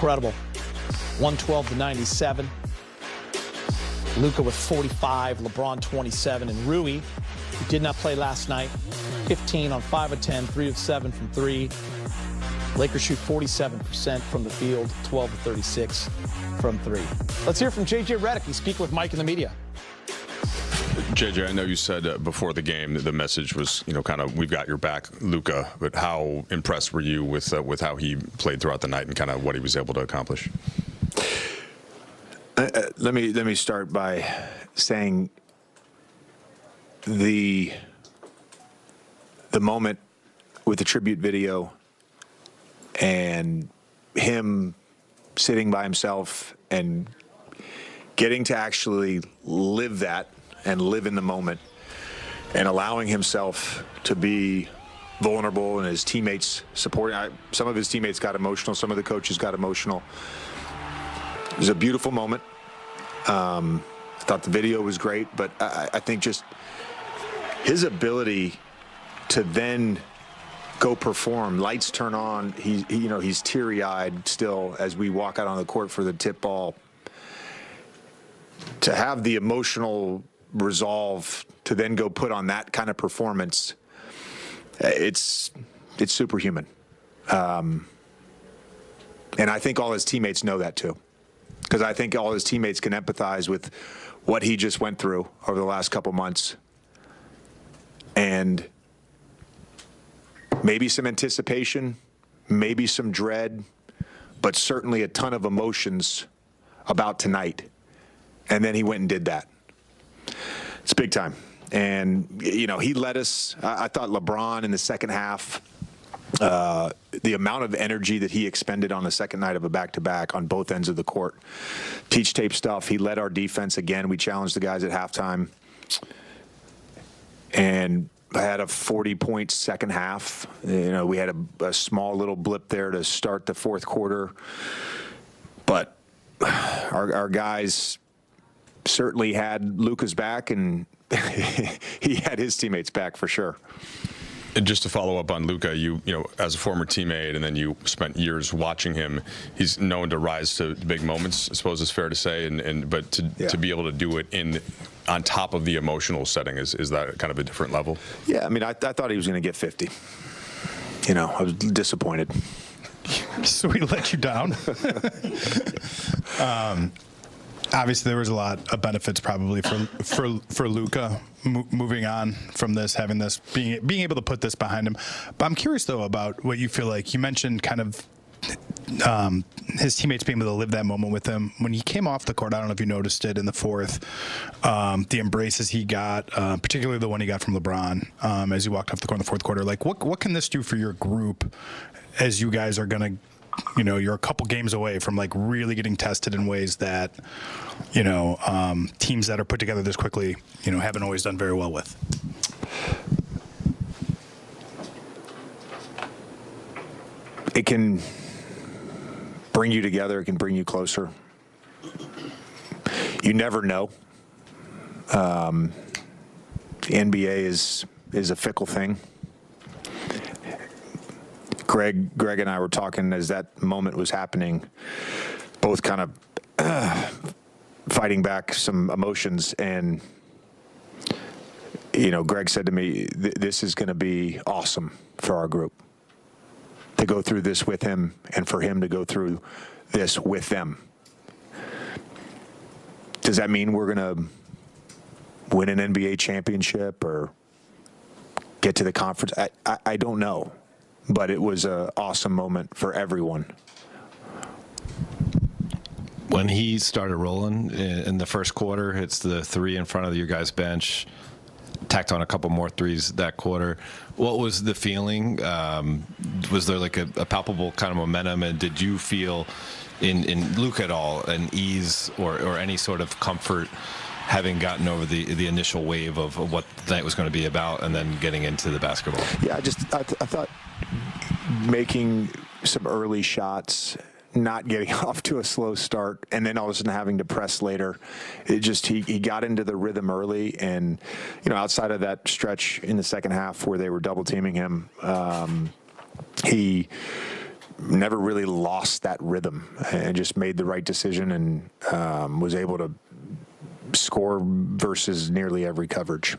Incredible. 112-97. Luka with 45, LeBron 27, and Rui, who did not play last night, 15 on 5 of 10, 3 of 7 from 3. Lakers shoot 47% from the field, 12 of 36 from 3. Let's hear from J.J. Redick. He's speaking with Mike in the media. JJ, I know you said before the game that the message was, kind of, we've got your back, Luka, but how impressed were you with how he played throughout the night and kind of what he was able to accomplish? Let me start by saying the moment with the tribute video and him sitting by himself and getting to actually live that and live in the moment and allowing himself to be vulnerable and his teammates supporting. Some of his teammates got emotional. Some of the coaches got emotional. It was a beautiful moment. I thought the video was great, but I think just his ability to then go perform, lights turn on, he's teary-eyed still as we walk out on the court for the tip ball. To have the emotional resolve to then go put on that kind of performance, it's superhuman. And I think all his teammates know that too, because I think all his teammates can empathize with what he just went through over the last couple months. And maybe some anticipation, maybe some dread, but certainly a ton of emotions about tonight. And then he went and did that. It's big time. And, he led us. I thought LeBron in the second half, the amount of energy that he expended on the second night of a back-to-back on both ends of the court. Teach tape stuff. He led our defense again. We challenged the guys at halftime. And I had a 40-point second half. We had a small little blip there to start the fourth quarter. But our guys certainly had Luka's back, and he had his teammates back for sure. And just to follow up on Luka, you as a former teammate, and then you spent years watching him. He's known to rise to big moments, I suppose it's fair to say, but to be able to do it on top of the emotional setting, is that kind of a different level? Yeah, I thought he was going to get 50. I was disappointed. So we let you down. Obviously, there was a lot of benefits probably for Luka moving on from this, having this, being able to put this behind him. But I'm curious though about what you feel like. You mentioned kind of his teammates being able to live that moment with him when he came off the court. I don't know if you noticed it in the fourth, the embraces he got, particularly the one he got from LeBron as he walked off the court in the fourth quarter. Like, what can this do for your group as you guys are going to? You're a couple games away from like really getting tested in ways that, teams that are put together this quickly, haven't always done very well with. It can bring you together. It can bring you closer. You never know. The NBA is a fickle thing. Greg and I were talking as that moment was happening, both kind of fighting back some emotions. And, Greg said to me, this is going to be awesome for our group to go through this with him and for him to go through this with them. Does that mean we're going to win an NBA championship or get to the conference? I don't know. But it was an awesome moment for everyone. When he started rolling in the first quarter, hits the three in front of your guys' bench, tacked on a couple more threes that quarter. What was the feeling? Was there like a palpable kind of momentum? And did you feel in Luka at all an ease or any sort of comfort having gotten over the initial wave of what the night was going to be about and then getting into the basketball? Yeah, I thought making some early shots, not getting off to a slow start, and then all of a sudden having to press later. It just he got into the rhythm early, and outside of that stretch in the second half where they were double teaming him, he never really lost that rhythm and just made the right decision and was able to score versus nearly every coverage.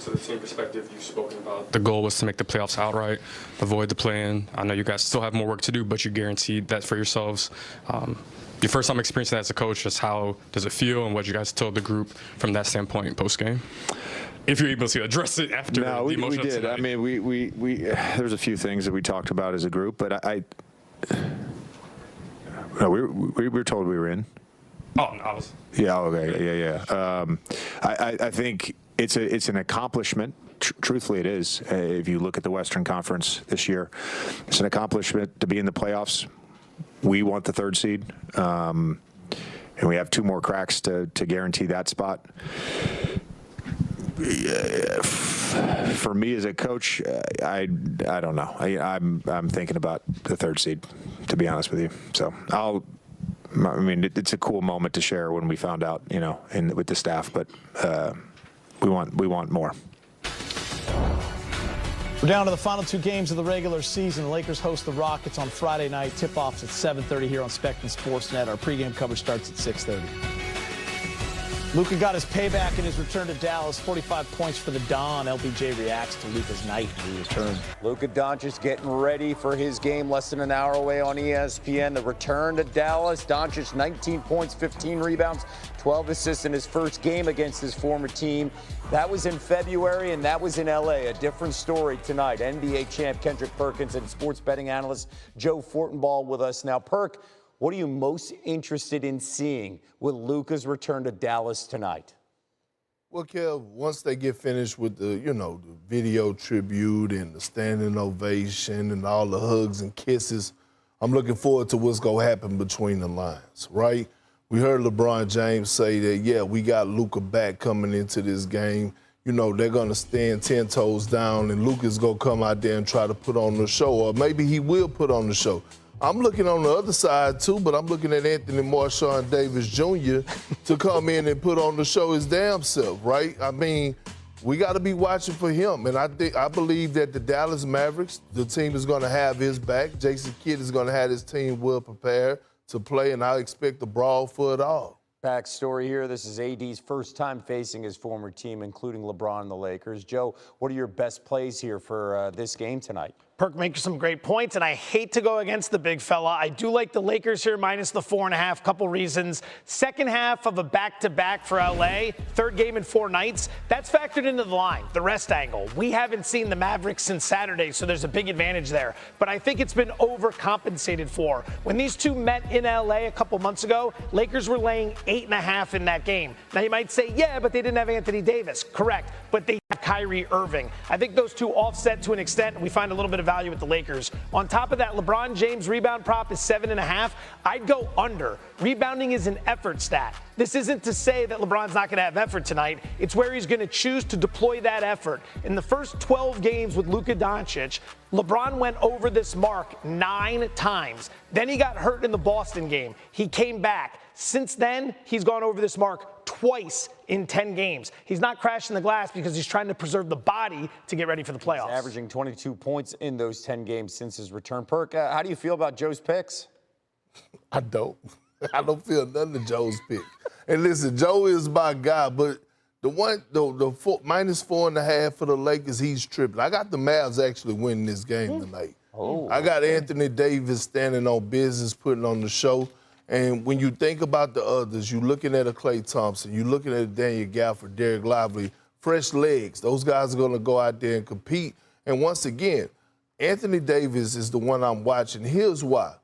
To the team perspective, you've spoken about the goal was to make the playoffs outright, avoid the play-in. I know you guys still have more work to do, but you guaranteed that for yourselves. Your first time experiencing that as a coach, just how does it feel, and what you guys told the group from that standpoint post-game? If you're able to address it after the emotion. We did. Tonight. I mean, we there's a few we talked about as a group, but no, we were told we were in. Oh, no, I was. Yeah. Okay. Yeah. I think it's an accomplishment. Truthfully, it is. If you look at the Western Conference this year, it's an accomplishment to be in the playoffs. We want the 3rd seed, and we have 2 more cracks to guarantee that spot. For me as a coach, I don't know. I'm thinking about the 3rd seed, to be honest with you. So it's a cool moment to share when we found out, with the staff, but we want more. We're down to the final 2 games of the regular season. The Lakers host the Rockets on Friday night. Tip-offs at 7:30 here on Spectrum Sportsnet. Our pregame coverage starts at 6:30. Luka got his payback in his return to Dallas. 45 points for the Don. LBJ reacts to Luka's night when he returns. Luka Doncic getting ready for his game less than an hour away on ESPN. The return to Dallas. Doncic 19 points, 15 rebounds, 12 assists in his first game against his former team. That was in February, and that was in L.A. A different story tonight. NBA champ Kendrick Perkins and sports betting analyst Joe Fortenbaugh with us now. Perk, what are you most interested in seeing with Luka's return to Dallas tonight? Well, Kev, once they get finished with the video tribute and the standing ovation and all the hugs and kisses, I'm looking forward to what's going to happen between the lines, right? We heard LeBron James say that, yeah, we got Luka back coming into this game. They're going to stand 10 toes down, and Luka's going to come out there and try to put on the show, or maybe he will put on the show. I'm looking on the other side, too, but I'm looking at Anthony Marshawn Davis Jr. to come in and put on the show his damn self, right? I mean, we got to be watching for him, and I believe that the Dallas Mavericks, the team is going to have his back. Jason Kidd is going to have his team well prepared to play, and I expect a brawl for it all. Backstory here, this is AD's first time facing his former team, including LeBron and the Lakers. Joe, what are your best plays here for this game tonight? Perk makes some great points, and I hate to go against the big fella. I do like the Lakers here, minus the 4.5. Couple reasons. Second half of a back-to-back for LA, 3rd game in 4 nights. That's factored into the line, the rest angle. We haven't seen the Mavericks since Saturday, so there's a big advantage there. But I think it's been overcompensated for. When these two met in LA a couple months ago, Lakers were laying 8.5 in that game. Now you might say, yeah, but they didn't have Anthony Davis. Correct, but they have Kyrie Irving. I think those two offset to an extent, and we find a little bit of value with the Lakers. On top of that, LeBron James rebound prop is 7.5. I'd go under. Rebounding is an effort stat. This isn't to say that LeBron's not going to have effort tonight. It's where he's going to choose to deploy that effort. In the first 12 games with Luka Doncic, LeBron went over this mark 9 times. Then he got hurt in the Boston game. He came back. Since then, he's gone over this mark twice in 10 games. He's not crashing the glass because he's trying to preserve the body to get ready for the playoffs. He's averaging 22 points in those 10 games since his return. Perk, how do you feel about Joe's picks? I don't feel nothing to Joe's pick. And listen, Joe is my guy, but the minus 4.5 for the Lakers, he's tripping. I got the Mavs actually winning this game tonight. Oh, I got Anthony Davis standing on business, putting on the show. And when you think about the others, you're looking at a Klay Thompson, you're looking at a Daniel Gafford, Derek Lively, fresh legs. Those guys are going to go out there and compete. And once again, Anthony Davis is the one I'm watching. Here's why.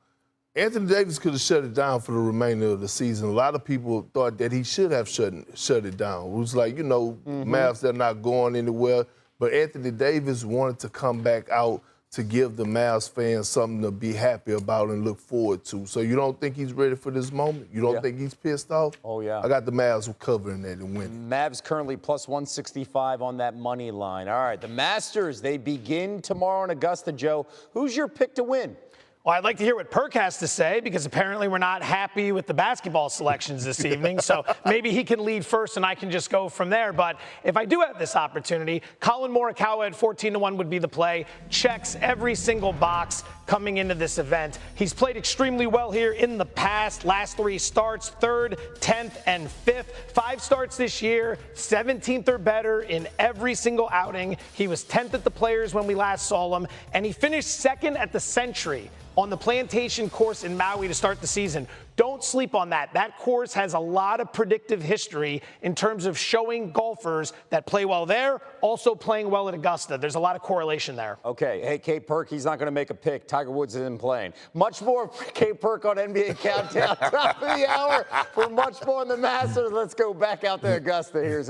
Anthony Davis could have shut it down for the remainder of the season. A lot of people thought that he should have shut it down. It was like, Mavs, they're not going anywhere. But Anthony Davis wanted to come back out to give the Mavs fans something to be happy about and look forward to. So you don't think he's ready for this moment? You don't think he's pissed off? Oh, yeah. I got the Mavs covering that and winning. Mavs currently plus 165 on that money line. All right, the Masters, they begin tomorrow in Augusta, Joe. Who's your pick to win? Well, I'd like to hear what Perk has to say because apparently we're not happy with the basketball selections this evening. So maybe he can lead first and I can just go from there. But if I do have this opportunity, Colin Morikawa at 14-1 would be the play. Checks every single box coming into this event. He's played extremely well here in the past. Last 3 starts, 3rd, 10th, and 5th. 5 starts this year, 17th or better in every single outing. He was 10th at the Players when we last saw him, and he finished 2nd at the Century on the Plantation course in Maui to start the season. Don't sleep on that. That course has a lot of predictive history in terms of showing golfers that play well there, also playing well at Augusta. There's a lot of correlation there. Okay, hey, Kate Perk, he's not going to make a pick. Tiger Woods isn't playing. Much more Kate Perk on NBA Countdown, top of the hour. For much more on the Masters, let's go back out to Augusta. Here's